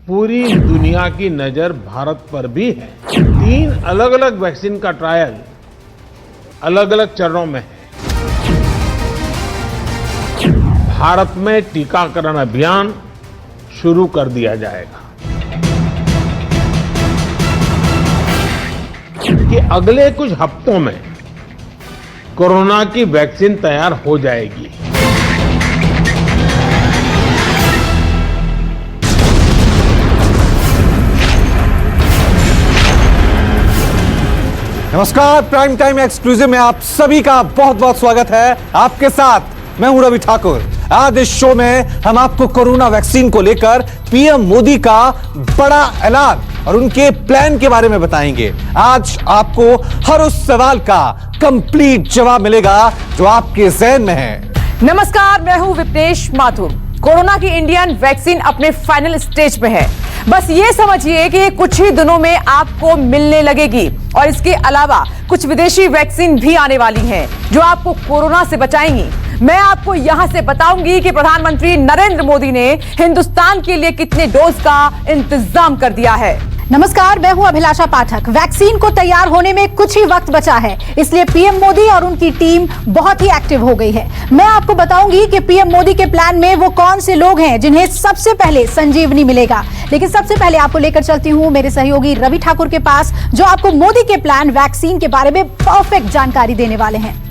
पूरी दुनिया की नजर भारत पर भी है। 3 अलग अलग वैक्सीन का ट्रायल अलग अलग चरणों में है। भारत में टीकाकरण अभियान शुरू कर दिया जाएगा कि अगले कुछ हफ्तों में कोरोना की वैक्सीन तैयार हो जाएगी। नमस्कार, प्राइम टाइम एक्सक्लूसिव में आप सभी का बहुत बहुत स्वागत है। आपके साथ मैं हूं रवि ठाकुर। आज इस शो में हम आपको कोरोना वैक्सीन को लेकर पीएम मोदी का बड़ा ऐलान और उनके प्लान के बारे में बताएंगे। आज आपको हर उस सवाल का कंप्लीट जवाब मिलेगा जो आपके ज़हन में है। नमस्कार, मैं हूं विपनेश माथुर। कोरोना की इंडियन वैक्सीन अपने फाइनल स्टेज पे है। बस ये समझिए कि कुछ ही दिनों में आपको मिलने लगेगी और इसके अलावा कुछ विदेशी वैक्सीन भी आने वाली हैं जो आपको कोरोना से बचाएंगी। मैं आपको यहां से बताऊंगी कि प्रधानमंत्री नरेंद्र मोदी ने हिंदुस्तान के लिए कितने डोज का इंतजाम कर दिया है। नमस्कार, मैं हूं अभिलाषा पाठक। वैक्सीन को तैयार होने में कुछ ही वक्त बचा है, इसलिए पीएम मोदी और उनकी टीम बहुत ही एक्टिव हो गई है। मैं आपको बताऊंगी कि पीएम मोदी के प्लान में वो कौन से लोग हैं जिन्हें सबसे पहले संजीवनी मिलेगा। लेकिन सबसे पहले आपको लेकर चलती हूं मेरे सहयोगी रवि ठाकुर के पास, जो आपको मोदी के प्लान वैक्सीन के बारे में परफेक्ट जानकारी देने वाले हैं।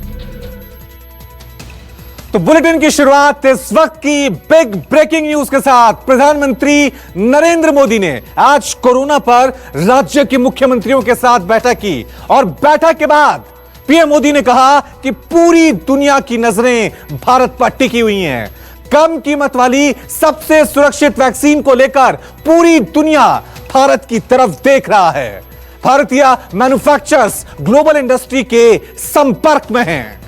तो बुलेटिन की शुरुआत इस वक्त की बिग ब्रेकिंग न्यूज के साथ। प्रधानमंत्री नरेंद्र मोदी ने आज कोरोना पर राज्य के मुख्यमंत्रियों के साथ बैठक की और बैठक के बाद पीएम मोदी ने कहा कि पूरी दुनिया की नजरें भारत पर टिकी हुई हैं। कम कीमत वाली सबसे सुरक्षित वैक्सीन को लेकर पूरी दुनिया भारत की तरफ देख रहा है। भारतीय मैन्युफैक्चरर्स ग्लोबल इंडस्ट्री के संपर्क में हैं।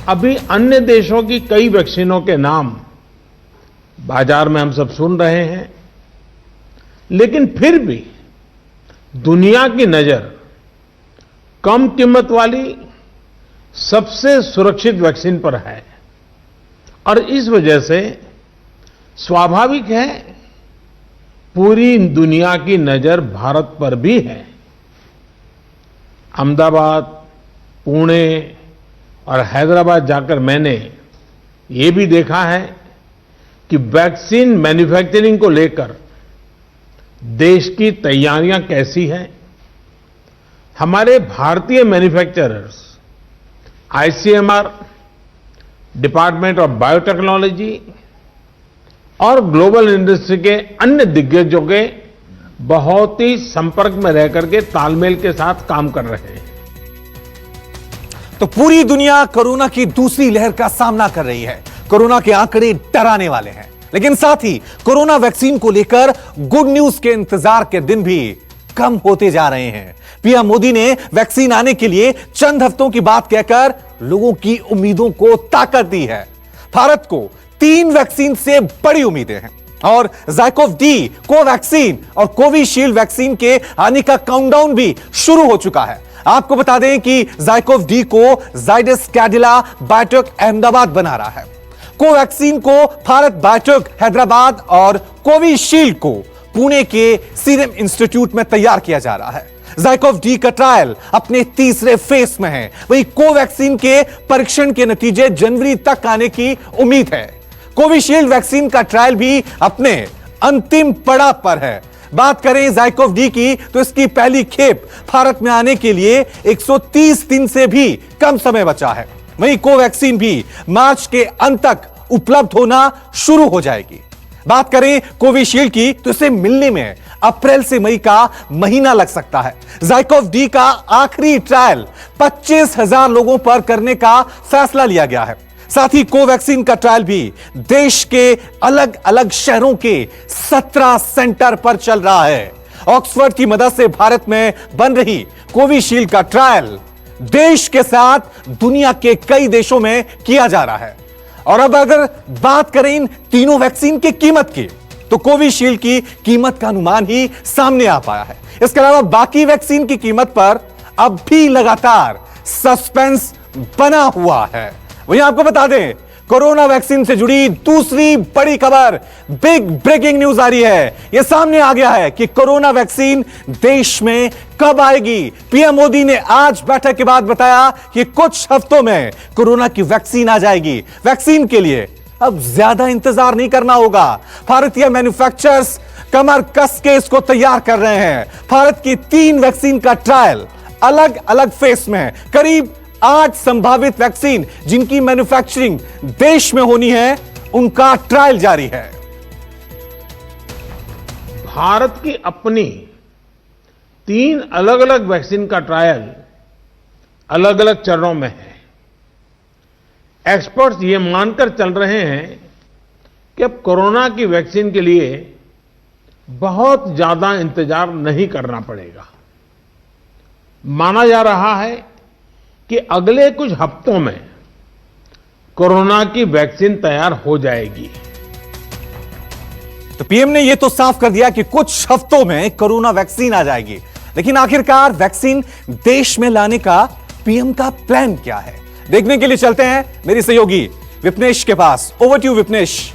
अभी अन्य देशों की कई वैक्सीनों के नाम बाजार में हम सब सुन रहे हैं, लेकिन फिर भी दुनिया की नजर कम कीमत वाली सबसे सुरक्षित वैक्सीन पर है और इस वजह से स्वाभाविक है पूरी दुनिया की नजर भारत पर भी है। अहमदाबाद, पुणे और हैदराबाद जाकर मैंने ये भी देखा है कि वैक्सीन मैन्युफैक्चरिंग को लेकर देश की तैयारियां कैसी हैं। हमारे भारतीय manufacturers ICMR, department of biotechnology और ग्लोबल इंडस्ट्री के अन्य दिग्गजों के बहुत ही संपर्क में रह करके तालमेल के साथ काम कर रहे हैं। तो पूरी दुनिया कोरोना की दूसरी लहर का सामना कर रही है। कोरोना के आंकड़े डराने वाले हैं, लेकिन साथ ही कोरोना वैक्सीन को लेकर गुड न्यूज के इंतजार के दिन भी कम होते जा रहे हैं। पीएम मोदी ने वैक्सीन आने के लिए चंद हफ्तों की बात कहकर लोगों की उम्मीदों को ताकत दी है। भारत को 3 वैक्सीन से बड़ी उम्मीदें हैं और ज़ाइकोव डी, कोवैक्सीन और कोविशील्ड वैक्सीन के आने का काउंटडाउन भी शुरू हो चुका है। आपको बता दें कि ज़ाइकोव डी को जाइडस कैडिला बायोटेक अहमदाबाद बना रहा है, कोवैक्सीन को भारत बायोटेक हैदराबाद और कोविशील्ड को पुणे के सीरम इंस्टीट्यूट में तैयार किया जा रहा है। ज़ाइकोव डी का ट्रायल अपने तीसरे फेज में है, वहीं कोवैक्सीन के परीक्षण के नतीजे जनवरी तक आने की उम्मीद है। कोविशील्ड वैक्सीन का ट्रायल भी अपने अंतिम पड़ाव पर है। बात करें ज़ाइकोव डी की तो इसकी पहली खेप भारत में आने के लिए 130 दिन से भी कम समय बचा है। वहीं कोवैक्सीन भी मार्च के अंत तक उपलब्ध होना शुरू हो जाएगी। बात करें कोविशील्ड की तो इसे मिलने में अप्रैल से मई का महीना लग सकता है। ज़ाइकोव डी का आखिरी ट्रायल 25,000 लोगों पर करने का फैसला लिया गया है। साथ ही कोवैक्सीन का ट्रायल भी देश के अलग अलग शहरों के 17 सेंटर पर चल रहा है। ऑक्सफोर्ड की मदद से भारत में बन रही कोविशील्ड का ट्रायल देश के साथ दुनिया के कई देशों में किया जा रहा है। और अब अगर बात करें इन तीनों वैक्सीन की कीमत की, तो कोविशील्ड की कीमत का अनुमान ही सामने आ पाया है। इसके अलावा बाकी वैक्सीन की कीमत पर अब भी लगातार सस्पेंस बना हुआ है। वहीं आपको बता दें कोरोना वैक्सीन से जुड़ी दूसरी बड़ी खबर, बिग ब्रेकिंग न्यूज आ रही है। यह सामने आ गया है कि कोरोना वैक्सीन देश में कब आएगी। पीएम मोदी ने आज बैठक के बाद बताया कि कुछ हफ्तों में कोरोना की वैक्सीन आ जाएगी। वैक्सीन के लिए अब ज्यादा इंतजार नहीं करना होगा। भारतीय मैन्युफैक्चरर्स कमर कस के इसको तैयार कर रहे हैं। भारत की 3 वैक्सीन का ट्रायल अलग अलग फेस में है। करीब 8 संभावित वैक्सीन जिनकी मैन्युफैक्चरिंग देश में होनी है, उनका ट्रायल जारी है। भारत की अपनी 3 अलग अलग वैक्सीन का ट्रायल अलग अलग चरणों में है। एक्सपर्ट्स ये मानकर चल रहे हैं कि अब कोरोना की वैक्सीन के लिए बहुत ज्यादा इंतजार नहीं करना पड़ेगा। माना जा रहा है कि अगले कुछ हफ्तों में कोरोना की वैक्सीन तैयार हो जाएगी। तो पीएम ने यह तो साफ कर दिया कि कुछ हफ्तों में कोरोना वैक्सीन आ जाएगी, लेकिन आखिरकार वैक्सीन देश में लाने का पीएम का प्लान क्या है, देखने के लिए चलते हैं मेरी सहयोगी विपनेश के पास। Over to you Vipnesh.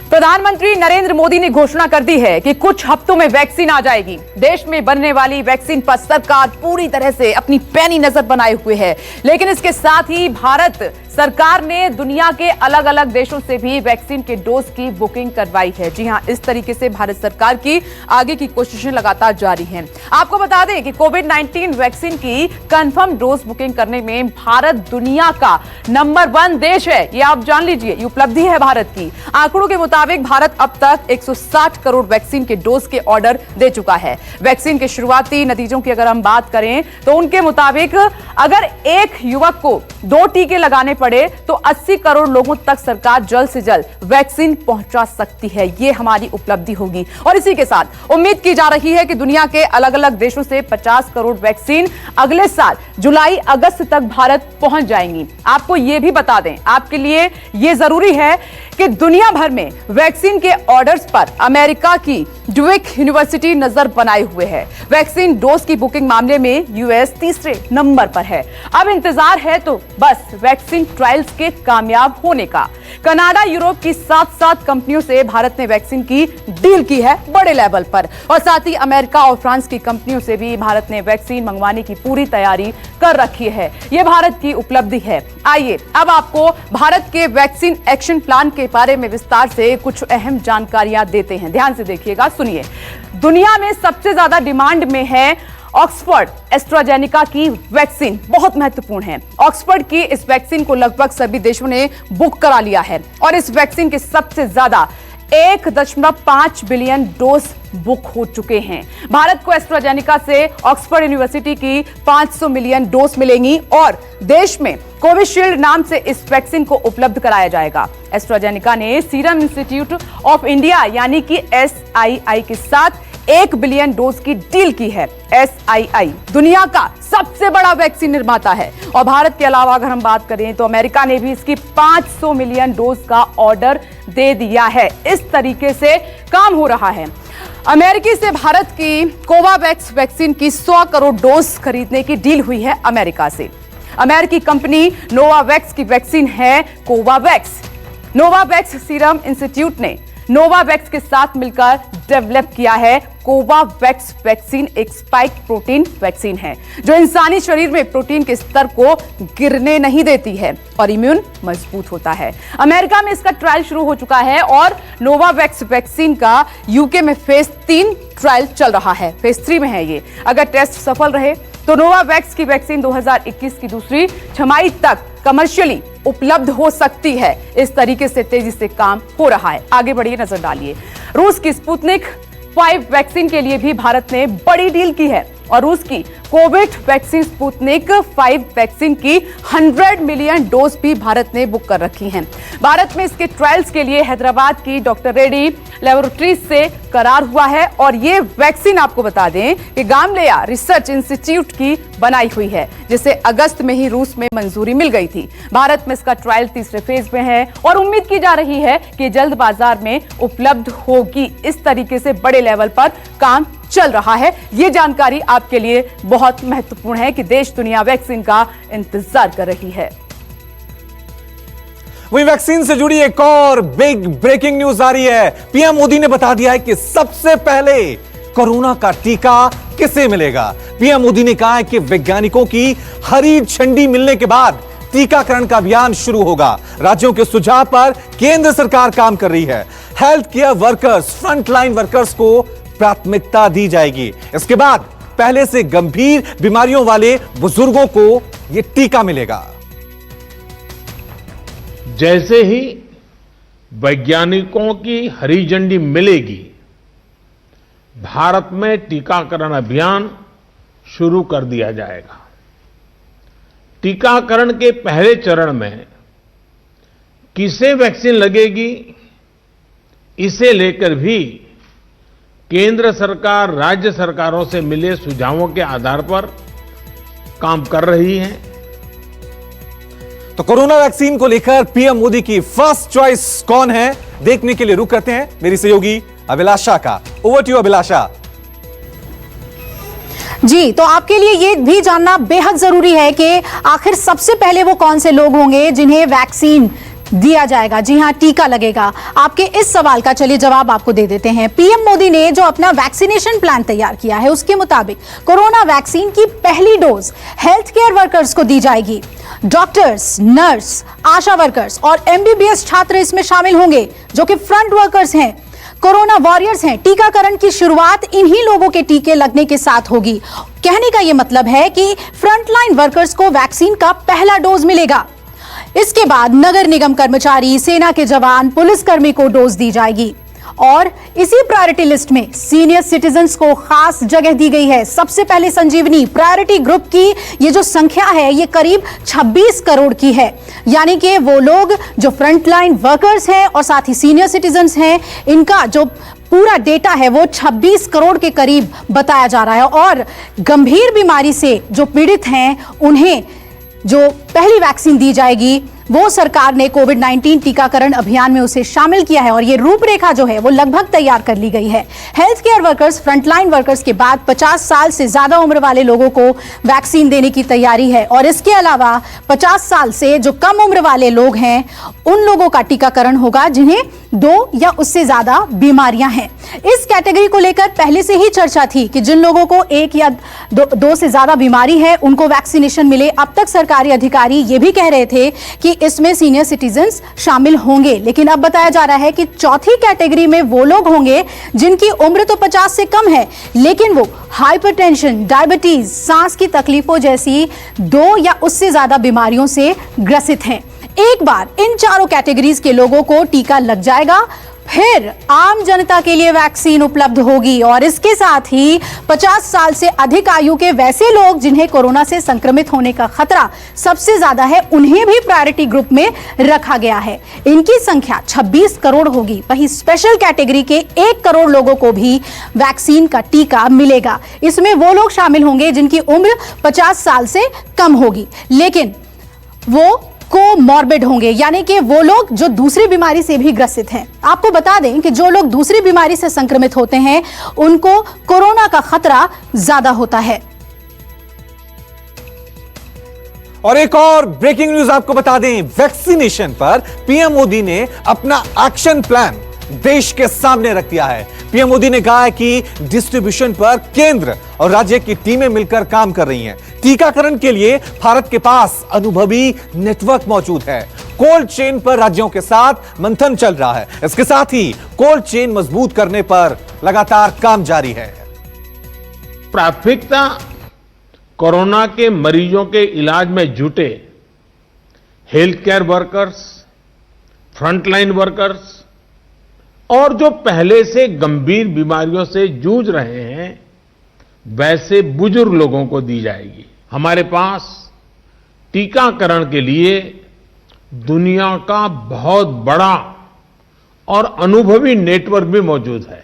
प्रधानमंत्री नरेंद्र मोदी ने घोषणा कर दी है कि कुछ हफ्तों में वैक्सीन आ जाएगी। देश में बनने वाली वैक्सीन पर सरकार पूरी तरह से अपनी पैनी नजर बनाए हुए है, लेकिन इसके साथ ही भारत सरकार ने दुनिया के अलग अलग देशों से भी वैक्सीन के डोज की बुकिंग करवाई है। जी हां, इस तरीके से भारत सरकार की आगे की कोशिशें लगातार जारी हैं। आपको बता दें कि कोविड-19 वैक्सीन की कंफर्म डोज बुकिंग करने में भारत दुनिया का नंबर 1 देश है। ये आप जान लीजिए, ये उपलब्धि है भारत की। आंकड़ों के मुताबिक भारत अब तक 160 करोड़ वैक्सीन के डोज के ऑर्डर दे चुका है। वैक्सीन के शुरुआती नतीजों की अगर हम बात करें तो उनके मुताबिक अगर एक युवक को 2 टीके लगाने पड़े तो 80 करोड़ लोगों तक सरकार जल्द से जल्द वैक्सीन पहुंचा सकती है। यह हमारी उपलब्धि होगी और इसी के साथ उम्मीद की जा रही है कि दुनिया के अलग अलग देशों से 50 करोड़ वैक्सीन अगले साल जुलाई अगस्त तक भारत पहुंच जाएंगी। आपको यह भी बता दें, आपके लिए यह जरूरी है कि दुनिया भर में वैक्सीन के ऑर्डर्स पर अमेरिका की ड्यूक यूनिवर्सिटी नजर बनाए हुए है। वैक्सीन डोज की बुकिंग मामले में यूएस तीसरे नंबर पर है। अब इंतजार है तो बस वैक्सीन ट्रायल्स के कामयाब होने का। कनाडा, यूरोप की 7 कंपनियों से भारत ने वैक्सीन की डील की है बड़े लेवल पर, और साथ ही अमेरिका और फ्रांस की कंपनियों से भी भारत ने वैक्सीन मंगवाने की पूरी तैयारी कर रखी है। यह भारत की उपलब्धि है। आइए अब आपको भारत के वैक्सीन एक्शन प्लान के बारे में विस्तार से कुछ अहम जानकारियां देते हैं। ध्यान से देखिएगा, सुनिए। दुनिया में सबसे ज्यादा डिमांड में है ऑक्सफोर्ड एस्ट्राजेनेका की वैक्सीन, बहुत महत्वपूर्ण है। ऑक्सफोर्ड की इस वैक्सीन को लगभग सभी देशों ने बुक करा लिया है और इस वैक्सीन के सबसे ज्यादा 1.5 बिलियन डोज बुक हो चुके हैं। भारत को एस्ट्राजेनेका से ऑक्सफोर्ड यूनिवर्सिटी की 500 मिलियन डोज मिलेंगी और देश में कोविशील्ड नाम से इस वैक्सीन को उपलब्ध कराया जाएगा। एस्ट्राजेनेका ने सीरम इंस्टीट्यूट ऑफ इंडिया यानी कि SII के साथ 1 बिलियन डोज की डील की है। SII दुनिया का सबसे बड़ा वैक्सीन निर्माता है और भारत के अलावा अगर हम बात करें तो अमेरिका ने भी इसकी 500 मिलियन डोज का ऑर्डर दे दिया है। इस तरीके से काम हो रहा है। अमेरिकी से भारत की कोवावैक्स वैक्सीन की 100 करोड़ डोज खरीदने की डील हुई है अमेरिका से। अमेरिकी कंपनी नोवावैक्स की वैक्सीन है कोवावैक्स। नोवावैक्स सीरम इंस्टीट्यूट ने नोवावैक्स के साथ मिलकर डेवलप किया है। कोवावैक्स वैक्सीन एक स्पाइक प्रोटीन वैक्सीन है जो इंसानी शरीर में प्रोटीन के स्तर को गिरने नहीं देती है और इम्यून मजबूत होता है। अमेरिका में इसका ट्रायल शुरू हो चुका है और नोवावैक्स वैक्सीन का यूके में फेज 3 ट्रायल चल रहा है। फेज 3 में है ये। अगर टेस्ट सफल रहे तो नोवावैक्स की वैक्सीन 2021 की दूसरी छमाही तक कमर्शियली उपलब्ध हो सकती है। इस तरीके से तेजी से काम हो रहा है। आगे बढ़िए, नजर डालिए। रूस की स्पुतनिक 5 वैक्सीन के लिए भी भारत ने बड़ी डील की है और रूस की कोविड वैक्सीन स्पुतनिक 5 वैक्सीन की 100 मिलियन डोज भी भारत ने बुक कर रखी हैं। भारत में इसके ट्रायल्स के लिए हैदराबाद की डॉक्टर रेड्डी लैबोरेटरीज से करार हुआ है और ये वैक्सीन आपको बता दें कि गामलेया रिसर्च इंस्टीट्यूट की बनाई हुई है, जिसे अगस्त में ही रूस में मंजूरी मिल गई थी। भारत में इसका ट्रायल तीसरे फेज में है और उम्मीद की जा रही है कि जल्द बाजार में उपलब्ध होगी। इस तरीके से बड़े लेवल पर काम चल रहा है। यह जानकारी आपके लिए बहुत महत्वपूर्ण है कि देश दुनिया वैक्सीन का इंतजार कर रही है। वहीं वैक्सीन से जुड़ी एक और बिग ब्रेकिंग न्यूज आ रही है। पीएम मोदी ने बता दिया है कि सबसे पहले कोरोना का टीका किसे मिलेगा। पीएम मोदी ने कहा है कि वैज्ञानिकों की हरी झंडी मिलने के बाद टीकाकरण का अभियान शुरू होगा। राज्यों के सुझाव पर केंद्र सरकार काम कर रही है। Health care workers, frontline workers को प्राथमिकता दी जाएगी। इसके बाद पहले से गंभीर बीमारियों वाले बुजुर्गों को यह टीका मिलेगा। जैसे ही वैज्ञानिकों की हरी झंडी मिलेगी, भारत में टीकाकरण अभियान शुरू कर दिया जाएगा। टीकाकरण के पहले चरण में किसे वैक्सीन लगेगी, इसे लेकर भी केंद्र सरकार राज्य सरकारों से मिले सुझावों के आधार पर काम कर रही है। तो कोरोना वैक्सीन को लेकर पीएम मोदी की फर्स्ट चॉइस कौन है, देखने के लिए रुक करते हैं मेरी सहयोगी अभिलाषा का। ओवर टू यू अभिलाषा। जी, तो आपके लिए ये भी जानना बेहद जरूरी है कि आखिर सबसे पहले वो कौन से लोग होंगे जिन्हें वैक्सीन दिया जाएगा, जी हां, टीका लगेगा। आपके इस सवाल का चलिए जवाब आपको दे देते हैं। पीएम मोदी ने जो अपना वैक्सीनेशन प्लान तैयार किया है उसके मुताबिक कोरोना वैक्सीन की पहली डोज हेल्थ केयर वर्कर्स को दी जाएगी। डॉक्टर्स, नर्स, आशा वर्कर्स और एमबीबीएस छात्र इसमें शामिल होंगे जो कि फ्रंट वर्कर्स हैं, कोरोना वॉरियर्स हैं। टीकाकरण की शुरुआत इन्हीं लोगों के टीके लगने के साथ होगी। कहने का यह मतलब है कि फ्रंटलाइन वर्कर्स को वैक्सीन का पहला डोज मिलेगा। इसके बाद नगर निगम कर्मचारी, सेना के जवान, पुलिसकर्मी को डोज दी जाएगी और इसी प्रायोरिटी लिस्ट में सीनियर सिटीजन्स को खास जगह दी गई है। सबसे पहले संजीवनी प्रायोरिटी ग्रुप की ये जो संख्या है ये करीब 26 करोड़ की है, यानी कि वो लोग जो फ्रंटलाइन वर्कर्स हैं और साथ ही सीनियर सिटीजन्स हैं, इनका जो पूरा डेटा है वो 26 करोड़ के करीब बताया जा रहा है। और गंभीर बीमारी से जो पीड़ित हैं उन्हें जो पहली वैक्सीन दी जाएगी वो सरकार ने कोविड-19 टीकाकरण अभियान में उसे शामिल किया है और ये रूपरेखा जो है वो लगभग तैयार कर ली गई है। Health care workers, frontline workers के बाद 50 साल से ज्यादा उम्र वाले लोगों को वैक्सीन देने की तैयारी है और इसके अलावा 50 साल से जो कम उम्र वाले लोग हैं उन लोगों का टीकाकरण होगा जिन्हें 2 या उससे ज्यादा बीमारियां हैं। इस कैटेगरी को लेकर पहले से ही चर्चा थी कि जिन लोगों को 1 या 2 से ज्यादा बीमारी है उनको वैक्सीनेशन मिले। अब तक सरकारी अधिकारी ये भी कह रहे थे कि इसमें सीनियर सिटीजन्स शामिल होंगे, लेकिन अब बताया जा रहा है कि चौथी कैटेगरी में वो लोग होंगे जिनकी उम्र तो 50 से कम है लेकिन वो हाइपरटेंशन, डायबिटीज, सांस की तकलीफों जैसी 2 या उससे ज्यादा बीमारियों से ग्रसित हैं। एक बार इन चारों कैटेगरीज के लोगों को टीका लग जाएगा, फिर आम जनता के लिए वैक्सीन उपलब्ध होगी और इसके साथ ही 50 साल से अधिक आयु के वैसे लोग जिन्हें कोरोना से संक्रमित होने का खतरा सबसे ज्यादा है उन्हें भी प्रायोरिटी ग्रुप में रखा गया है। इनकी संख्या 26 करोड़ होगी। वहीं स्पेशल कैटेगरी के 1 करोड़ लोगों को भी वैक्सीन का टीका मिलेगा। इसमें वो लोग शामिल होंगे जिनकी उम्र 50 साल से कम होगी लेकिन वो कोमॉर्बिड होंगे, यानी कि वो लोग जो दूसरी बीमारी से भी ग्रसित हैं। आपको बता दें कि जो लोग दूसरी बीमारी से संक्रमित होते हैं उनको कोरोना का खतरा ज्यादा होता है। और एक और ब्रेकिंग न्यूज आपको बता दें, वैक्सीनेशन पर पीएम मोदी ने अपना एक्शन प्लान देश के सामने रख दिया है। पीएम मोदी ने कहा है कि डिस्ट्रीब्यूशन पर केंद्र और राज्य की टीमें मिलकर काम कर रही हैं। टीकाकरण के लिए भारत के पास अनुभवी नेटवर्क मौजूद है। कोल्ड चेन पर राज्यों के साथ मंथन चल रहा है। इसके साथ ही कोल्ड चेन मजबूत करने पर लगातार काम जारी है। प्राथमिकता कोरोना के मरीजों के इलाज में जुटे health care workers, frontline workers और जो पहले से गंभीर बीमारियों से जूझ रहे हैं वैसे बुजुर्ग लोगों को दी जाएगी। हमारे पास टीकाकरण के लिए दुनिया का बहुत बड़ा और अनुभवी नेटवर्क भी मौजूद है।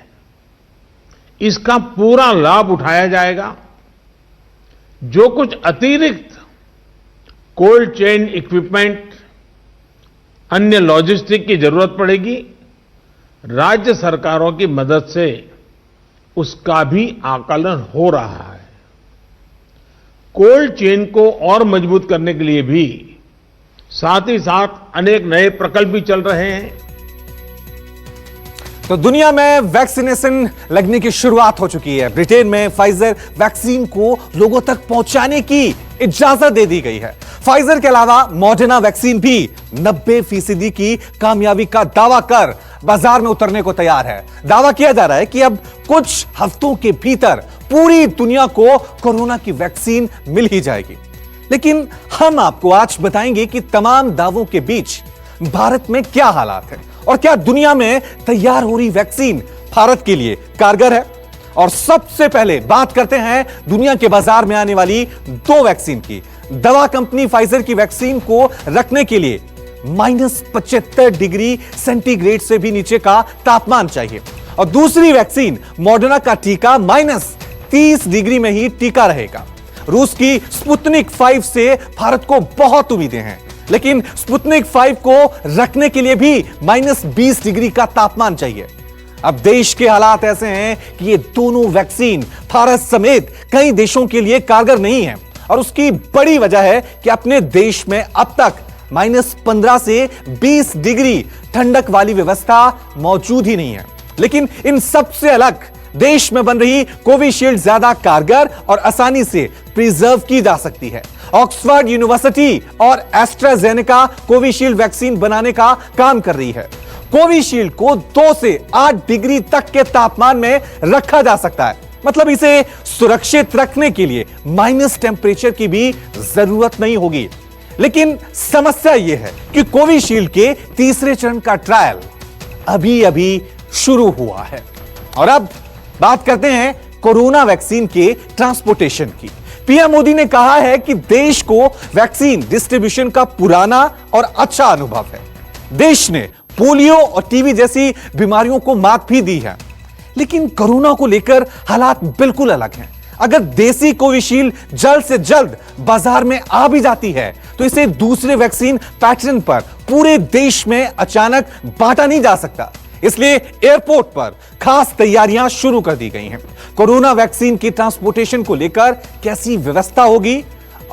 इसका पूरा लाभ उठाया जाएगा। जो कुछ अतिरिक्त कोल्ड चेन इक्विपमेंट, अन्य लॉजिस्टिक की जरूरत पड़ेगी, राज्य सरकारों की मदद से उसका भी आकलन हो रहा है। कोल्ड चेन को और मजबूत करने के लिए भी साथ ही साथ अनेक नए प्रकल्प भी चल रहे हैं। तो दुनिया में वैक्सीनेशन लगने की शुरुआत हो चुकी है। ब्रिटेन में फाइजर वैक्सीन को लोगों तक पहुंचाने की इजाजत दे दी गई है। फाइजर के अलावा मॉडर्ना वैक्सीन भी 90% की कामयाबी का दावा कर बाजार में उतरने को तैयार है। दावा किया जा रहा है कि अब कुछ हफ्तों के भीतर पूरी दुनिया को कोरोना की वैक्सीन मिल ही जाएगी। लेकिन हम आपको आज बताएंगे कि तमाम दावों के बीच भारत में क्या हालात है और क्या दुनिया में तैयार हो रही वैक्सीन भारत के लिए कारगर है। और सबसे पहले बात करते हैं दुनिया के बाजार में आने वाली 2 वैक्सीन की। दवा कंपनी फाइजर की वैक्सीन को रखने के लिए -75 डिग्री सेंटीग्रेड से भी नीचे का तापमान चाहिए और दूसरी वैक्सीन मॉडर्ना का टीका -30 डिग्री में ही टीका रहेगा। रूस की स्पुतनिक 5 से भारत को बहुत उम्मीदें हैं, लेकिन स्पुतनिक 5 को रखने के लिए भी -20 डिग्री का तापमान चाहिए। अब देश के हालात ऐसे हैं कि ये दोनों वैक्सीन भारत समेत कई देशों के लिए कारगर नहीं है और उसकी बड़ी वजह है कि अपने देश में अब तक -15 से 20 डिग्री ठंडक वाली व्यवस्था मौजूद ही नहीं है। लेकिन इन सबसे अलग देश में बन रही कोविशील्ड ज्यादा कारगर और आसानी से प्रिजर्व की जा सकती है। ऑक्सफोर्ड यूनिवर्सिटी और एस्ट्राजेनेका कोविशील्ड वैक्सीन बनाने का काम कर रही है। कोविशील्ड को 2 से 8 डिग्री तक के तापमान में रखा जा सकता है, मतलब इसे सुरक्षित रखने के लिए माइनस टेम्परेचर की भी जरूरत नहीं होगी। लेकिन समस्या यह है कि कोविशील्ड के तीसरे चरण का ट्रायल अभी शुरू हुआ है। और अब बात करते हैं कोरोना वैक्सीन के ट्रांसपोर्टेशन की। पीएम मोदी ने कहा है कि देश को वैक्सीन डिस्ट्रीब्यूशन का पुराना और अच्छा अनुभव है। देश ने पोलियो और टीबी जैसी बीमारियों को मात भी दी है, लेकिन कोरोना को लेकर हालात बिल्कुल अलग हैं। अगर देसी कोविशील्ड जल्द से जल्द बाजार में आ भी जाती है तो इसे दूसरे वैक्सीन पैटर्न पर पूरे देश में अचानक बांटा नहीं जा सकता। इसलिए एयरपोर्ट पर खास तैयारियां शुरू कर दी गई हैं। कोरोना वैक्सीन की ट्रांसपोर्टेशन को लेकर कैसी व्यवस्था होगी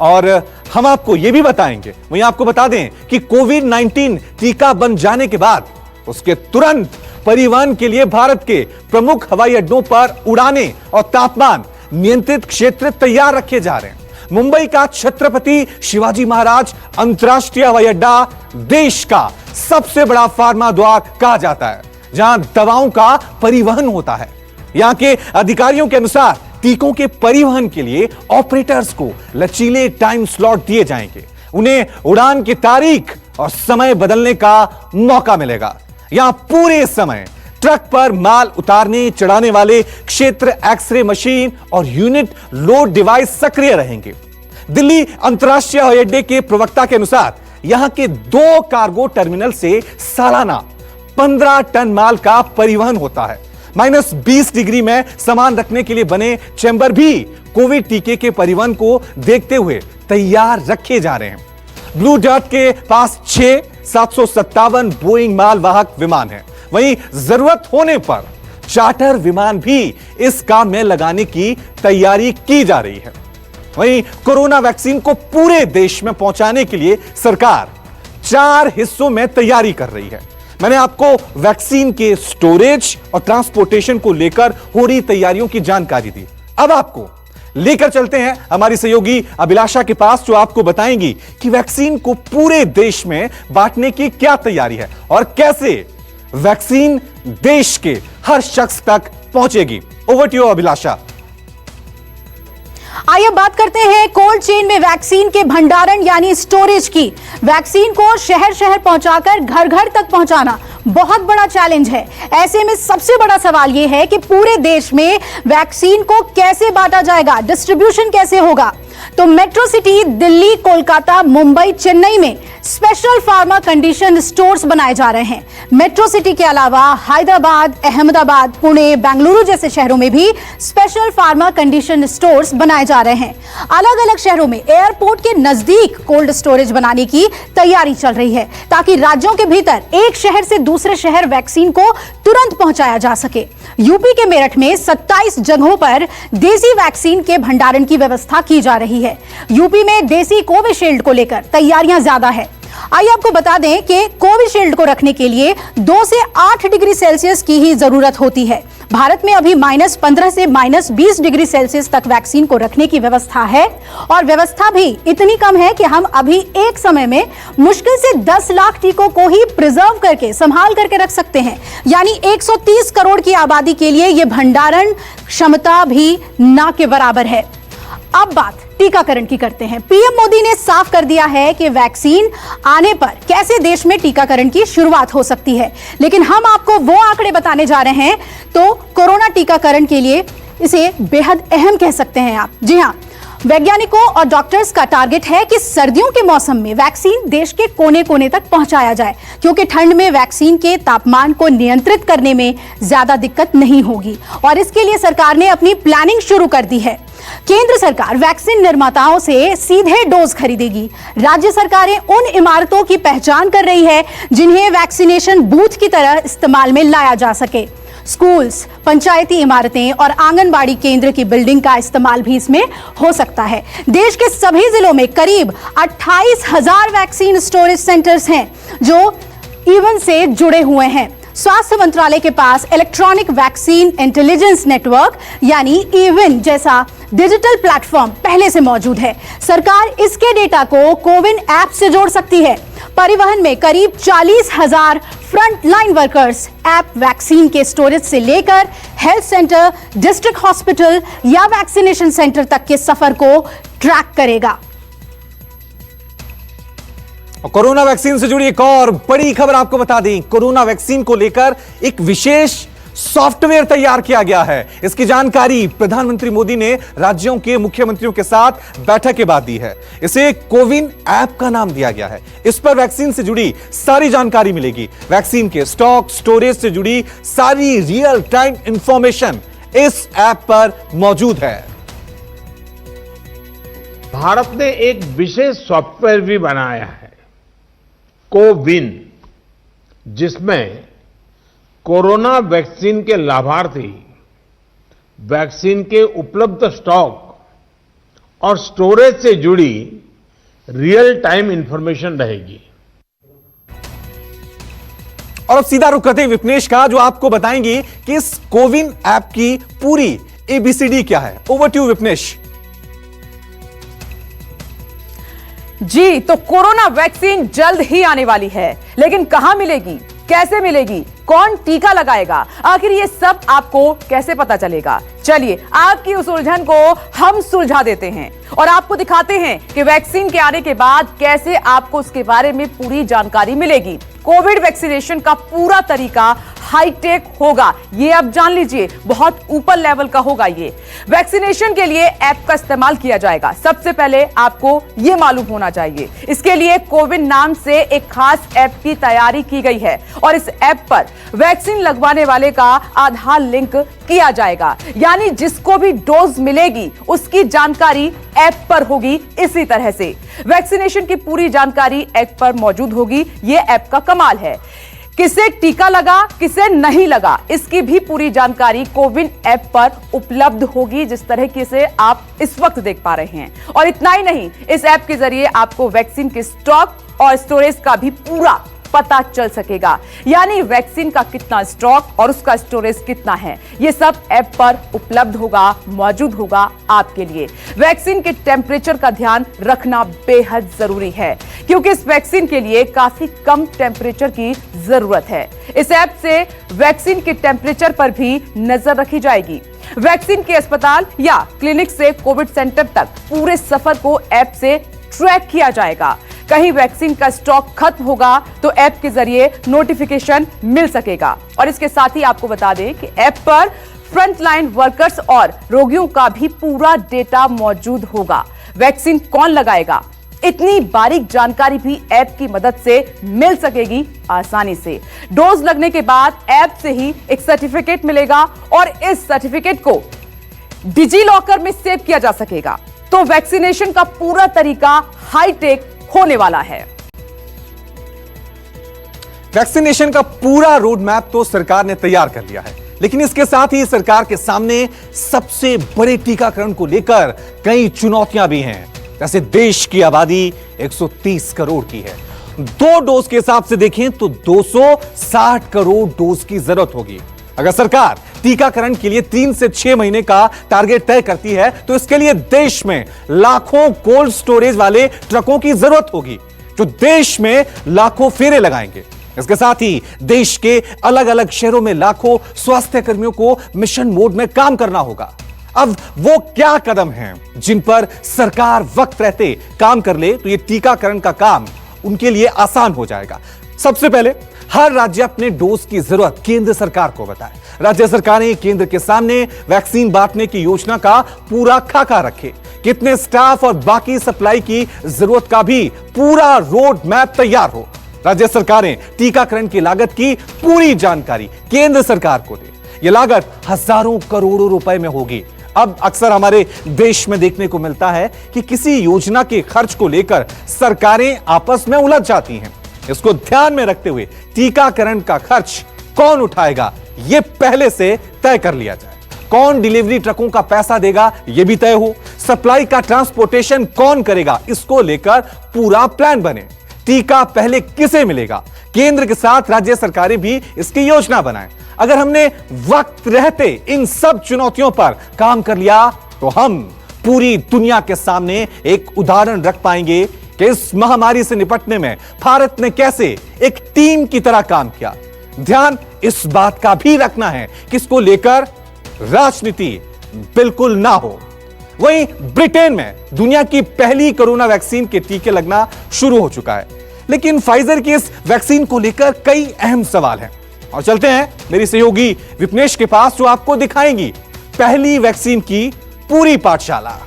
और हम आपको यह भी बताएंगे। वहीं आपको बता दें कि कोविड-19 टीका बन जाने के बाद उसके तुरंत परिवहन के लिए भारत के प्रमुख हवाई अड्डों पर उड़ानें और तापमान नियंत्रित क्षेत्र तैयार रखे जा रहे हैं। मुंबई का छत्रपति शिवाजी महाराज अंतर्राष्ट्रीय हवाई अड्डा देश का सबसे बड़ा फार्मा द्वार कहा जाता है, जहां दवाओं का परिवहन होता है। यहां के अधिकारियों के अनुसार टीकों के परिवहन के लिए ऑपरेटर्स को लचीले टाइम स्लॉट दिए जाएंगे। उन्हें उड़ान की तारीख और समय बदलने का मौका मिलेगा। यहां पूरे समय ट्रक पर माल उतारने चढ़ाने वाले क्षेत्र एक्सरे मशीन और यूनिट लोड डिवाइस सक्रिय रहेंगे। दिल्ली अंतर्राष्ट्रीय हवाई अड्डे के प्रवक्ता के अनुसार यहां के 2 कार्गो टर्मिनल से सालाना 15 टन माल का परिवहन होता है। -20 डिग्री में सामान रखने के लिए बने चैम्बर भी कोविड टीके के परिवहन को देखते हुए तैयार रखे जा रहे हैं। ब्लू डार्ट के पास 6 757 बोइंग माल वाहक विमान है। वहीं जरूरत होने पर चार्टर विमान भी इस काम में लगाने की तैयारी की जा रही है। वहीं कोरोना वैक्सीन को पूरे देश में पहुंचाने के लिए सरकार 4 हिस्सों में तैयारी कर रही है। मैंने आपको वैक्सीन के स्टोरेज और ट्रांसपोर्टेशन को लेकर हो रही तैयारियों की जानकारी दी। अब आपको लेकर चलते हैं हमारी सहयोगी अभिलाषा के पास, जो आपको बताएंगी कि वैक्सीन को पूरे देश में बांटने की क्या तैयारी है और कैसे वैक्सीन देश के हर शख्स तक पहुंचेगी। ओवर टू यू अभिलाषा। आइए बात करते हैं कोल्ड चेन में वैक्सीन के भंडारण यानी स्टोरेज की। वैक्सीन को शहर शहर पहुंचाकर घर घर तक पहुंचाना बहुत बड़ा चैलेंज है। ऐसे में सबसे बड़ा सवाल यह है कि पूरे देश में वैक्सीन को कैसे बांटा जाएगा, डिस्ट्रीब्यूशन कैसे होगा। तो मेट्रो सिटी दिल्ली, कोलकाता, मुंबई, चेन्नई में स्पेशल फार्मा कंडीशन स्टोर्स बनाए जा रहे हैं। मेट्रो सिटी के अलावा हैदराबाद, अहमदाबाद, पुणे, बेंगलुरु जैसे शहरों में भी स्पेशल फार्मा कंडीशन स्टोर्स बनाए जा रहे हैं। अलग अलग शहरों में एयरपोर्ट के नजदीक कोल्ड स्टोरेज बनाने की तैयारी चल रही है, ताकि राज्यों के भीतर एक शहर से दूसरे शहर वैक्सीन को तुरंत पहुंचाया जा सके। यूपी के मेरठ में 27 जगहों पर देसी वैक्सीन के भंडारण की व्यवस्था की जा रही है। यूपी में देसी कोविशील्ड को लेकर तैयारियां ज्यादा है। आइए आपको बता दें कि कोविशील्ड को रखने के लिए 2 से 8 डिग्री सेल्सियस की ही जरूरत होती है। भारत में अभी -15 से -20 डिग्री सेल्सियस तक वैक्सीन को रखने की व्यवस्था है और व्यवस्था भी इतनी कम है कि हम अभी एक समय में मुश्किल से 10 लाख टीकों को ही प्रिजर्व करके संभाल करके रख सकते हैं। यानी 130 करोड़ की आबादी के लिए यह भंडारण क्षमता भी ना के बराबर है। अब बात टीकाकरण की करते हैं। पीएम मोदी ने साफ कर दिया है कि वैक्सीन आने पर कैसे देश में टीकाकरण की शुरुआत हो सकती है, लेकिन हम आपको वो आंकड़े बताने जा रहे हैं तो कोरोना टीकाकरण के लिए इसे बेहद अहम कह सकते हैं आप। जी हां, वैज्ञानिकों और डॉक्टर्स का टारगेट है कि सर्दियों के मौसम में वैक्सीन देश के कोने कोने तक पहुंचाया जाए, क्योंकि ठंड में वैक्सीन के तापमान को नियंत्रित करने में ज्यादा दिक्कत नहीं होगी और इसके लिए सरकार ने अपनी प्लानिंग शुरू कर दी है। केंद्र सरकार वैक्सीन निर्माताओं से सीधे डोज खरीदेगी। राज्य सरकारें उन इमारतों की पहचान कर रही है जिन्हें वैक्सीनेशन बूथ की तरह इस्तेमाल में लाया जा सके। स्कूल्स, पंचायती इमारतें और आंगनबाड़ी केंद्र की बिल्डिंग का इस्तेमाल भी इसमें हो सकता है। देश के सभी जिलों में करीब 28,000 वैक्सीन स्टोरेज सेंटर्स हैं जो इवन से जुड़े हुए हैं। स्वास्थ्य मंत्रालय के पास इलेक्ट्रॉनिक वैक्सीन इंटेलिजेंस नेटवर्क यानी इवन जैसा डिजिटल प्लेटफॉर्म पहले से मौजूद है। सरकार इसके डेटा को कोविन ऐप से जोड़ सकती है। परिवहन में करीब 40,000 front line workers app vaccine के स्टोरेज से लेकर हेल्थ सेंटर, डिस्ट्रिक्ट हॉस्पिटल या वैक्सीनेशन सेंटर तक के सफर को ट्रैक करेगा। और कोरोना वैक्सीन से जुड़ी एक और बड़ी खबर आपको बता दें। कोरोना वैक्सीन को लेकर एक विशेष सॉफ्टवेयर तैयार किया गया है। इसकी जानकारी प्रधानमंत्री मोदी ने राज्यों के मुख्यमंत्रियों के साथ बैठक के बाद दी है। इसे कोविन ऐप का नाम दिया गया है। इस पर वैक्सीन से जुड़ी सारी जानकारी मिलेगी। वैक्सीन के स्टॉक, स्टोरेज से जुड़ी सारी रियल टाइम इंफॉर्मेशन इस ऐप पर मौजूद है। भारत ने एक विशेष सॉफ्टवेयर भी बनाया है, कोविन, जिसमें कोरोना वैक्सीन के लाभार्थी, वैक्सीन के उपलब्ध स्टॉक और स्टोरेज से जुड़ी रियल टाइम इंफॉर्मेशन रहेगी। और अब सीधा रुख करते हैं विपनेश का, जो आपको बताएंगे कि इस कोविन ऐप की पूरी ABCD क्या है। Over to Vipnesh. जी, तो कोरोना वैक्सीन जल्द ही आने वाली है, लेकिन कहां मिलेगी, कैसे मिलेगी, कौन टीका लगाएगा, आखिर ये सब आपको कैसे पता चलेगा? चलिए आपकी उस उलझन को हम सुलझा देते हैं और आपको दिखाते हैं कि वैक्सीन के आने के बाद कैसे आपको उसके बारे में पूरी जानकारी मिलेगी। कोविड वैक्सीनेशन का पूरा तरीका हाईटेक होगा, ये अब जान लीजिए, बहुत ऊपर लेवल का होगा। ये वैक्सीनेशन के लिए ऐप का इस्तेमाल किया जाएगा। सबसे पहले आपको ये मालूम होना चाहिए, इसके लिए कोविन नाम से एक खास ऐप की तैयारी की गई है और इस ऐप पर वैक्सीन लगवाने वाले का आधार लिंक किया जाएगा, यानी जिसको भी डोज मिलेगी उसकी जानकारी ऐप पर होगी। इसी तरह से वैक्सीनेशन की पूरी जानकारी ऐप पर मौजूद होगी। यह ऐप का कमाल है। किसे टीका लगा, किसे नहीं लगा, इसकी भी पूरी जानकारी कोविन ऐप पर उपलब्ध होगी, जिस तरह की से आप इस वक्त देख पा रहे हैं। और इतना ही नहीं, इस ऐप के जरिए आपको वैक्सीन के स्टॉक और स्टोरेज का भी पूरा पता चल सकेगा, यानी वैक्सीन का कितना स्टॉक और उसका स्टोरेज कितना है, यह सब ऐप पर उपलब्ध होगा, मौजूद होगा आपके लिए। वैक्सीन के टेम्परेचर का ध्यान रखना बेहद जरूरी है, क्योंकि इस वैक्सीन के लिए काफी कम टेम्परेचर की जरूरत है। इस ऐप से वैक्सीन के टेम्परेचर पर भी नजर रखी जाएगी। वैक्सीन के अस्पताल या क्लिनिक से कोविड सेंटर तक पूरे सफर को ऐप से ट्रैक किया जाएगा। कहीं वैक्सीन का स्टॉक खत्म होगा तो ऐप के जरिए नोटिफिकेशन मिल सकेगा। और इसके साथ ही आपको बता दें कि ऐप पर फ्रंटलाइन वर्कर्स और रोगियों का भी पूरा डेटा मौजूद होगा। वैक्सीन कौन लगाएगा, इतनी बारीक जानकारी भी ऐप की मदद से मिल सकेगी आसानी से। डोज लगने के बाद ऐप से ही एक सर्टिफिकेट मिलेगा और इस सर्टिफिकेट को डिजी लॉकर में सेव किया जा सकेगा। तो वैक्सीनेशन का पूरा तरीका हाईटेक होने वाला है। वैक्सीनेशन का पूरा रोड मैप तो सरकार ने तैयार कर लिया है, लेकिन इसके साथ ही सरकार के सामने सबसे बड़े टीकाकरण को लेकर कई चुनौतियां भी हैं। जैसे देश की आबादी 130 करोड़ की है 2 डोज के हिसाब से देखें तो 260 करोड़ डोज की जरूरत होगी। अगर सरकार टीकाकरण के लिए 3 से 6 महीने का टारगेट तय करती है तो इसके लिए देश में लाखों कोल्ड स्टोरेज वाले ट्रकों की जरूरत होगी, जो देश में लाखों फेरे लगाएंगे। इसके साथ ही देश के अलग अलग शहरों में लाखों स्वास्थ्य कर्मियों को मिशन मोड में काम करना होगा। अब वो क्या कदम हैं जिन पर सरकार वक्त रहते काम कर ले तो ये टीकाकरण का काम उनके लिए आसान हो जाएगा। सबसे पहले हर राज्य अपने डोज की जरूरत केंद्र सरकार को बताए। राज्य सरकारें केंद्र के सामने वैक्सीन बांटने की योजना का पूरा खाका रखे, कितने स्टाफ और बाकी सप्लाई की जरूरत का भी पूरा रोड मैप तैयार हो। राज्य सरकारें टीकाकरण की लागत की पूरी जानकारी केंद्र सरकार को दे। यह लागत हजारों करोड़ों रुपए में होगी। अब अक्सर हमारे देश में देखने को मिलता है कि किसी योजना के खर्च को लेकर सरकारें आपस में उलझ जाती हैं। इसको ध्यान में रखते हुए टीकाकरण का खर्च कौन उठाएगा यह पहले से तय कर लिया जाए। कौन डिलीवरी ट्रकों का पैसा देगा यह भी तय हो। सप्लाई का ट्रांसपोर्टेशन कौन करेगा इसको लेकर पूरा प्लान बने। टीका पहले किसे मिलेगा, केंद्र के साथ राज्य सरकारें भी इसकी योजना बनाएं। अगर हमने वक्त रहते इन सब चुनौतियों पर काम कर लिया तो हम पूरी दुनिया के सामने एक उदाहरण रख पाएंगे कि इस महामारी से निपटने में भारत ने कैसे एक टीम की तरह काम किया। ध्यान इस बात का भी रखना है कि इसको लेकर राजनीति बिल्कुल ना हो। वहीं ब्रिटेन में दुनिया की पहली कोरोना वैक्सीन के टीके लगना शुरू हो चुका है, लेकिन फाइजर की इस वैक्सीन को लेकर कई अहम सवाल हैं। और चलते हैं मेरी सहयोगी विपनेश के पास, जो आपको दिखाएंगी पहली वैक्सीन की पूरी पाठशाला।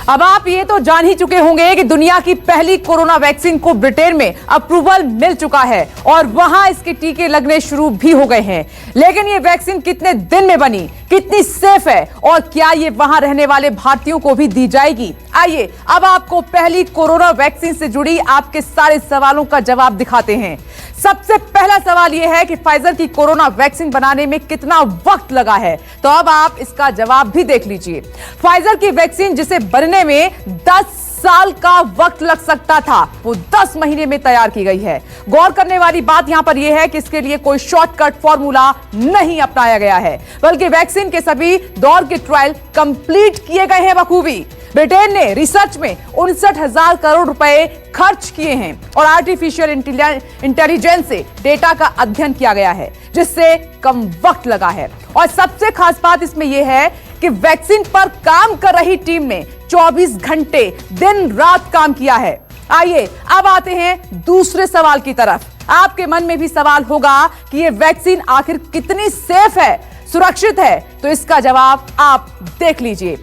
अब आप ये तो जान ही चुके होंगे कि दुनिया की पहली कोरोना वैक्सीन को ब्रिटेन में अप्रूवल मिल चुका है और वहां इसके टीके लगने शुरू भी हो गए हैं। लेकिन ये वैक्सीन कितने दिन में बनी, कितनी सेफ है और क्या ये वहां रहने वाले भारतीयों को भी दी जाएगी? आइए अब आपको पहली कोरोना वैक्सीन से जुड़ी आपके सारे सवालों का जवाब दिखाते हैं। सबसे पहला सवाल यह है कि फाइजर की कोरोना वैक्सीन बनाने में कितना वक्त लगा है, तो अब आप इसका जवाब भी देख लीजिए। फाइजर की वैक्सीन जिसे बनने में 10 साल का वक्त लग सकता था, वो 10 महीने में तैयार की गई है। गौर करने वाली बात यहां पर यह है कि इसके लिए कोई शॉर्टकट फॉर्मूला नहीं अपनाया गया है, बल्कि वैक्सीन के सभी दौर के ट्रायल कंप्लीट किए गए हैं बखूबी। ब्रिटेन ने रिसर्च में 59,000 करोड़ रुपए खर्च किए हैं और आर्टिफिशियल इंटेलिजेंस से डेटा का अध्ययन किया गया है, जिससे कम वक्त लगा है। और सबसे खास बात इसमें यह है कि वैक्सीन पर काम कर रही टीम ने 24 घंटे दिन रात काम किया है। आइए अब आते हैं दूसरे सवाल की तरफ। आपके मन में भी सवाल होगा कि यह वैक्सीन आखिर कितनी सेफ है, सुरक्षित है, तो इसका जवाब आप देख लीजिए।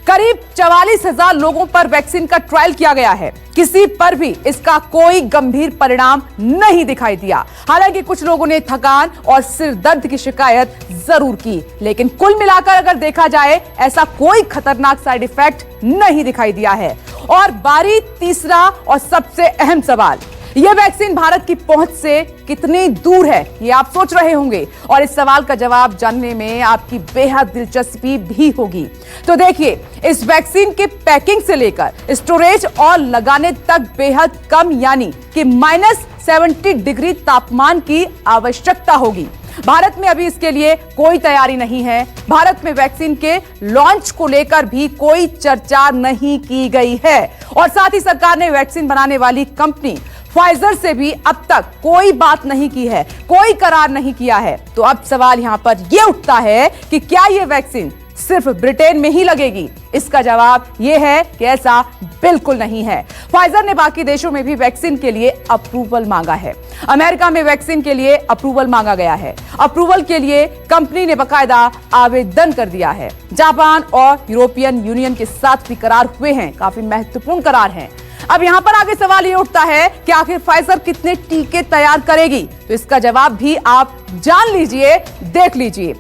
करीब 44,000 लोगों पर वैक्सीन का ट्रायल किया गया है। किसी पर भी इसका कोई गंभीर परिणाम नहीं दिखाई दिया। हालांकि कुछ लोगों ने थकान और सिर दर्द की शिकायत जरूर की, लेकिन कुल मिलाकर अगर देखा जाए ऐसा कोई खतरनाक साइड इफेक्ट नहीं दिखाई दिया है। और बारी तीसरा और सबसे अहम सवाल, यह वैक्सीन भारत की पहुंच से कितनी दूर है, ये आप सोच रहे होंगे और इस सवाल का जवाब जानने में आपकी बेहद दिलचस्पी भी होगी। तो देखिए, इस वैक्सीन के पैकिंग से लेकर स्टोरेज और लगाने तक बेहद कम यानी कि -70 डिग्री तापमान की आवश्यकता होगी। भारत में अभी इसके लिए कोई तैयारी नहीं है। भारत में वैक्सीन के लॉन्च को लेकर भी कोई चर्चा नहीं की गई है और साथ ही सरकार ने वैक्सीन बनाने वाली कंपनी फाइजर से भी अब तक कोई बात नहीं की है, कोई करार नहीं किया है। तो अब सवाल यहां पर यह उठता है कि क्या यह वैक्सीन सिर्फ ब्रिटेन में ही लगेगी? इसका जवाब यह है कि ऐसा बिल्कुल नहीं है। फाइजर ने बाकी देशों में भी वैक्सीन के लिए अप्रूवल मांगा है। अमेरिका में वैक्सीन के लिए अप्रूवल मांगा गया है। अप्रूवल के लिए कंपनी ने बकायदा आवेदन कर दिया है। जापान और यूरोपियन यूनियन के साथ भी करार हुए हैं, काफी महत्वपूर्ण करार हैं। अब यहां पर आगे सवाल ये उठता है कि आखिर फाइजर कितने टीके तैयार करेगी, तो इसका जवाब भी आप जान लीजिए, देख लीजिए।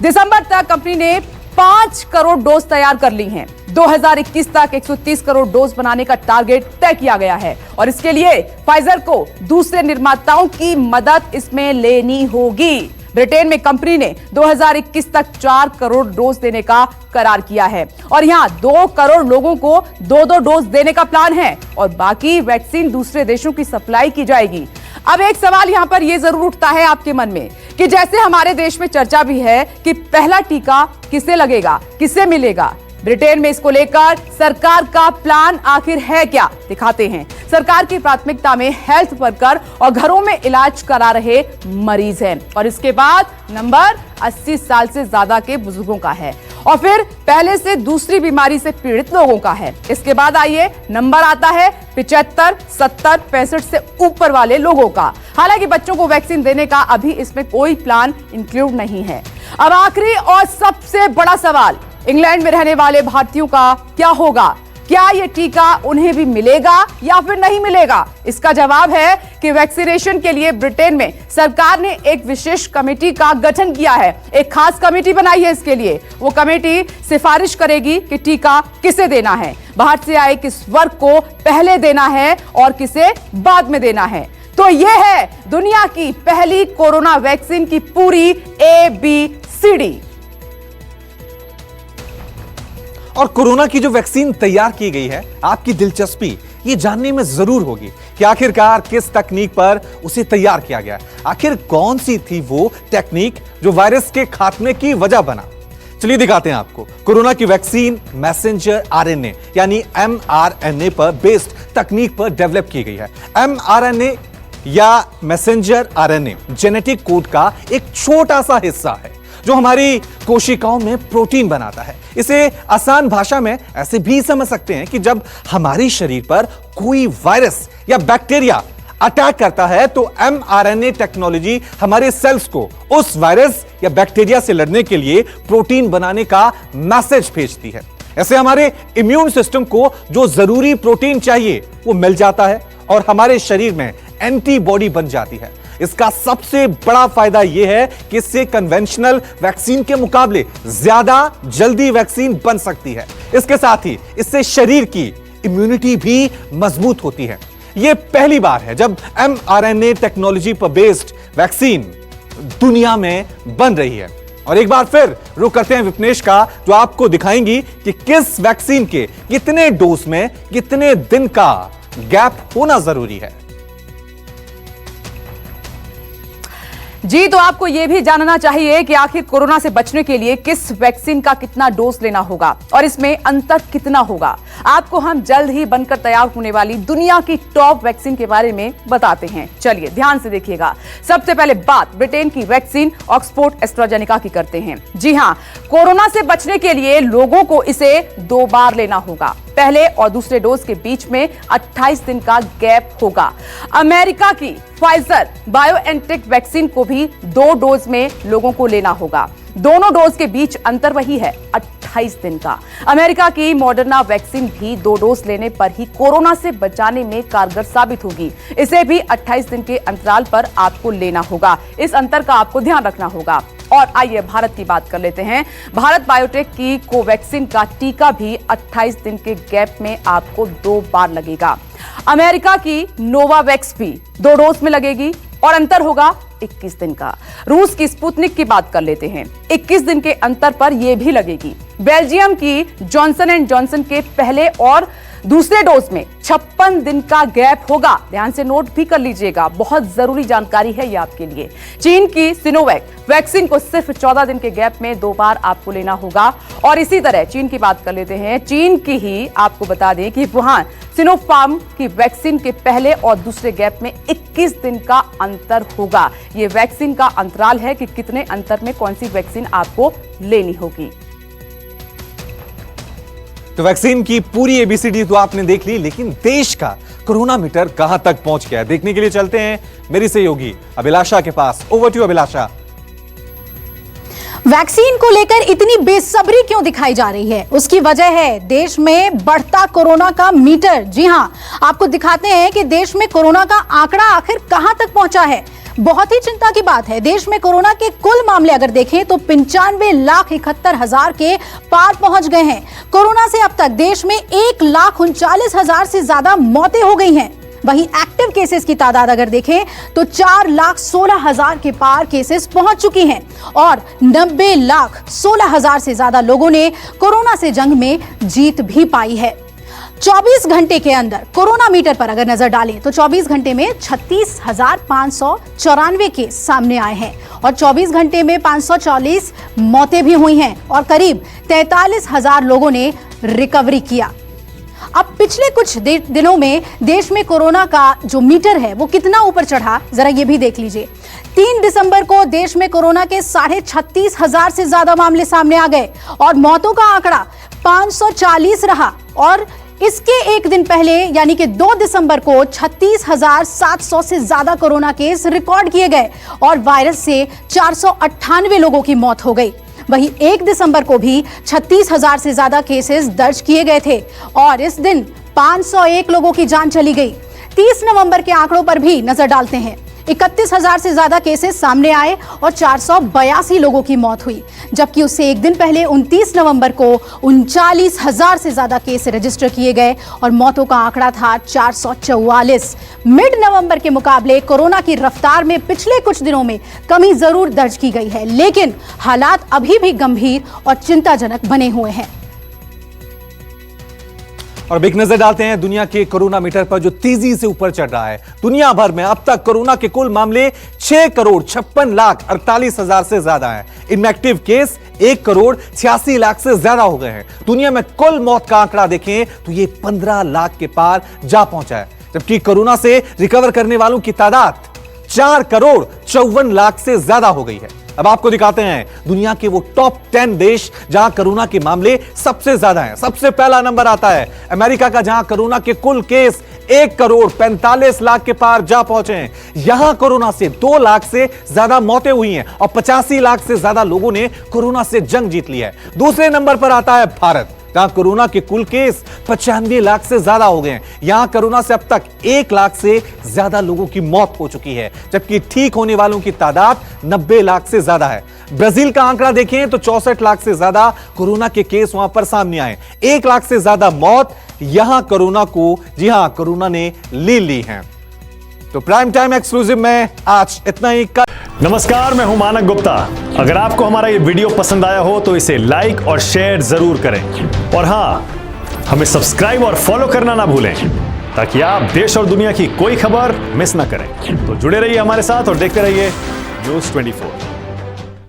दिसंबर तक कंपनी ने 5 करोड़ डोज तैयार कर ली हैं। 2021 तक 130 करोड़ डोज बनाने का टारगेट तय किया गया है और इसके लिए फाइजर को दूसरे निर्माताओं की मदद इसमें लेनी होगी। ब्रिटेन में कंपनी ने 2021 तक 4 करोड़ डोज देने का करार किया है और यहां 2 करोड़ लोगों को 2-2 डोज देने का प्लान है और बाकी वैक्सीन दूसरे देशों की सप्लाई की जाएगी। अब एक सवाल यहां पर यह जरूर उठता है आपके मन में कि जैसे हमारे देश में चर्चा भी है कि पहला टीका किसे लगेगा, किसे मिलेगा, ब्रिटेन में इसको लेकर सरकार का प्लान आखिर है क्या, दिखाते हैं। सरकार की प्राथमिकता में हेल्थ वर्कर और घरों में इलाज करा रहे मरीज हैं और इसके बाद नंबर 80 साल से ज्यादा के बुजुर्गों का है और फिर पहले से दूसरी बीमारी से पीड़ित लोगों का है। इसके बाद आइए नंबर आता है 75, 70, 65 से ऊपर वाले लोगों का। हालांकि बच्चों को वैक्सीन देने का अभी इसमें कोई प्लान इंक्लूड नहीं है। अब आखिरी और सबसे बड़ा सवाल, इंग्लैंड में रहने वाले भारतीयों का क्या होगा? क्या यह टीका उन्हें भी मिलेगा या फिर नहीं मिलेगा? इसका जवाब है कि वैक्सीनेशन के लिए ब्रिटेन में सरकार ने एक विशेष कमेटी का गठन किया है। एक खास कमेटी बनाई है इसके लिए। वो कमेटी सिफारिश करेगी कि टीका किसे देना है, बाहर से आए किस वर्ग को पहले देना है और किसे बाद में देना है। तो यह है दुनिया की पहली कोरोना वैक्सीन की पूरी ABCD। और कोरोना की जो वैक्सीन तैयार की गई है, आपकी दिलचस्पी ये जानने में जरूर होगी कि आखिरकार किस तकनीक पर उसे तैयार किया गया। आखिर कौन सी थी वो टेक्निक जो वायरस के खात्मे की वजह बना। चलिए दिखाते हैं आपको। कोरोना की वैक्सीन मैसेंजर RNA यानी mRNA पर बेस्ड तकनीक पर डेवलप की गई है। mRNA या मैसेंजर RNA जेनेटिक कोड का एक छोटा सा हिस्सा है जो हमारी कोशिकाओं में प्रोटीन बनाता है। इसे आसान भाषा में ऐसे भी समझ सकते हैं कि जब हमारे शरीर पर कोई वायरस या बैक्टीरिया अटैक करता है तो mRNA टेक्नोलॉजी हमारे सेल्स को उस वायरस या बैक्टीरिया से लड़ने के लिए प्रोटीन बनाने का मैसेज भेजती है। ऐसे हमारे इम्यून सिस्टम को जो जरूरी प्रोटीन चाहिए वो मिल जाता है और हमारे शरीर में एंटीबॉडी बन जाती है। इसका सबसे बड़ा फायदा यह है कि इससे कन्वेंशनल वैक्सीन के मुकाबले ज्यादा जल्दी वैक्सीन बन सकती है। इसके साथ ही इससे शरीर की इम्यूनिटी भी मजबूत होती है। यह पहली बार है जब mRNA टेक्नोलॉजी पर बेस्ड वैक्सीन दुनिया में बन रही है। और एक बार फिर रुक करते हैं विपनेश का, जो आपको दिखाएंगी कि किस वैक्सीन के कितने डोज में कितने दिन का गैप होना जरूरी है। जी, तो आपको यह भी जानना चाहिए कि आखिर कोरोना से बचने के लिए किस वैक्सीन का कितना डोज लेना होगा और इसमें अंतर कितना होगा। आपको हम जल्द ही बनकर तैयार होने वाली दुनिया की टॉप वैक्सीन के बारे में बताते हैं। चलिए ध्यान से देखिएगा। सबसे पहले बात ब्रिटेन की वैक्सीन ऑक्सफोर्ड एस्ट्राजेनेका की करते हैं। जी हां, कोरोना से बचने के लिए लोगों को इसे 2 बार लेना होगा। पहले और दूसरे डोज के बीच में 28 दिन का गैप होगा। अमेरिका की फाइजर बायोएनटेक वैक्सीन को भी 2 डोज में लोगों को लेना होगा। दोनों डोज के बीच अंतर वही है 28 दिन का। अमेरिका की मॉडर्ना वैक्सीन भी 2 डोज लेने पर ही कोरोना से बचाने में कारगर साबित होगी। इसे भी 28 दिन के अंतराल पर आपको लेना होगा। इस अंतर का आपको ध्यान रखना होगा। और आइए भारत की बात कर लेते हैं। भारत बायोटेक की कोवैक्सीन का टीका भी 28 दिन के गैप में आपको 2 बार लगेगा। अमेरिका की नोवावैक्स भी 2 डोज में लगेगी और अंतर होगा 21 दिन का। रूस की स्पुतनिक की बात कर लेते हैं। 21 दिन के अंतर पर यह भी लगेगी। बेल्जियम की जॉनसन एंड जॉनसन के पहले और दूसरे डोज में 56 दिन का गैप होगा। ध्यान से नोट भी कर लीजिएगा, बहुत जरूरी जानकारी है ये आपके लिए। चीन की सिनोवैक वैक्सीन को सिर्फ 14 दिन के गैप में 2 बार आपको लेना होगा। और इसी तरह चीन की बात कर लेते हैं। चीन की ही आपको बता दें कि वहां सिनोफार्म की वैक्सीन के पहले और दूसरे गैप में 21 दिन का अंतर होगा। यह वैक्सीन का अंतराल है कि कितने अंतर में कौन सी वैक्सीन आपको लेनी होगी। तो वैक्सीन की पूरी ABCD तो आपने देख ली, लेकिन देश का कोरोना मीटर कहां तक पहुंच गया देखने के लिए चलते हैं मेरी सहयोगी अभिलाषा के पास। Over to Abhilasha. वैक्सीन को लेकर इतनी बेसब्री क्यों दिखाई जा रही है? उसकी वजह है देश में बढ़ता कोरोना का मीटर। जी हां, आपको दिखाते हैं कि देश में कोरोना का आंकड़ा आखिर कहां तक पहुंचा है। बहुत ही चिंता की बात है। देश में कोरोना के कुल मामले अगर देखें तो 95,71,000 के पार पहुंच गए हैं। कोरोना से अब तक देश में 1,39,000 से ज्यादा मौतें हो गई हैं। वहीं एक्टिव केसेस की तादाद अगर देखें तो 4,16,000 के पार केसेस पहुंच चुकी हैं और 90,16,000 से ज्यादा लोगों ने कोरोना से जंग में जीत भी पाई है। 24 घंटे के अंदर कोरोना मीटर पर अगर नजर डालें तो 24 घंटे में 36,594 केस सामने आए हैं और 24 घंटे में 540 मौतें भी हुई हैं और करीब 43,000 लोगों ने रिकवरी किया। अब पिछले कुछ दिनों में देश में कोरोना का जो मीटर है वो कितना ऊपर चढ़ा, जरा ये भी देख लीजिए। 3 दिसंबर को देश में कोरोना के 36,500 से ज्यादा मामले सामने आ गए और मौतों का आंकड़ा 540 रहा और इसके एक दिन पहले यानी कि 2 दिसंबर को 36,700 से ज्यादा कोरोना केस रिकॉर्ड किए गए और वायरस से 498 लोगों की मौत हो गई। वहीं 1 दिसंबर को भी 36,000 से ज्यादा केसेस दर्ज किए गए थे और इस दिन 501 लोगों की जान चली गई। 30 नवंबर के आंकड़ों पर भी नजर डालते हैं। 31,000 से ज्यादा केसेस सामने आए और 482 लोगों की मौत हुई, जबकि उससे एक दिन पहले 29 नवंबर को 39,000 से ज्यादा केस रजिस्टर किए गए और मौतों का आंकड़ा था 444। मिड नवंबर के मुकाबले कोरोना की रफ्तार में पिछले कुछ दिनों में कमी जरूर दर्ज की गई है, लेकिन हालात अभी भी गंभीर और चिंताजनक बने हुए हैं। और अब एक नजर डालते हैं दुनिया के कोरोना मीटर पर जो तेजी से ऊपर चढ़ रहा है। दुनिया भर में अब तक कोरोना के कुल मामले 6,56,48,000 से ज्यादा हैं। इनमें एक्टिव केस 1,86,00,000 से ज्यादा हो गए हैं। दुनिया में कुल मौत का आंकड़ा देखें तो ये 15 लाख के पार जा पहुंचा है, जबकि कोरोना से रिकवर करने वालों की तादाद 4,54,00,000 से ज्यादा हो गई है। अब आपको दिखाते हैं दुनिया के वो टॉप 10 देश जहां कोरोना के मामले सबसे ज्यादा हैं। सबसे पहला नंबर आता है अमेरिका का, जहां कोरोना के कुल केस 1,45,00,000 के पार जा पहुंचे हैं। यहां कोरोना से 2 लाख से ज्यादा मौतें हुई हैं और 85 लाख से ज्यादा लोगों ने कोरोना से जंग जीत ली है। दूसरे नंबर पर आता है भारत, जहां कोरोना के कुल केस 95 लाख से ज्यादा हो गए हैं। यहां कोरोना से अब तक 1 लाख से ज्यादा लोगों की मौत हो चुकी है, जबकि ठीक होने वालों की तादाद 90 लाख से ज्यादा है। ब्राजील का आंकड़ा देखें तो 64 लाख से ज्यादा कोरोना के केस वहां पर सामने आए, 1 लाख से ज्यादा मौत यहां कोरोना को, जी हां, कोरोना ने ले ली है। तो प्राइम टाइम एक्सक्लूसिव में आज इतना ही। नमस्कार, मैं हूं मानक गुप्ता। अगर आपको हमारा ये वीडियो पसंद आया हो तो इसे लाइक और शेयर जरूर करें और हां, हमें सब्सक्राइब और फॉलो करना ना भूलें ताकि आप देश और दुनिया की कोई खबर मिस ना करें। तो जुड़े रहिए हमारे साथ और देखते रहिए News 24।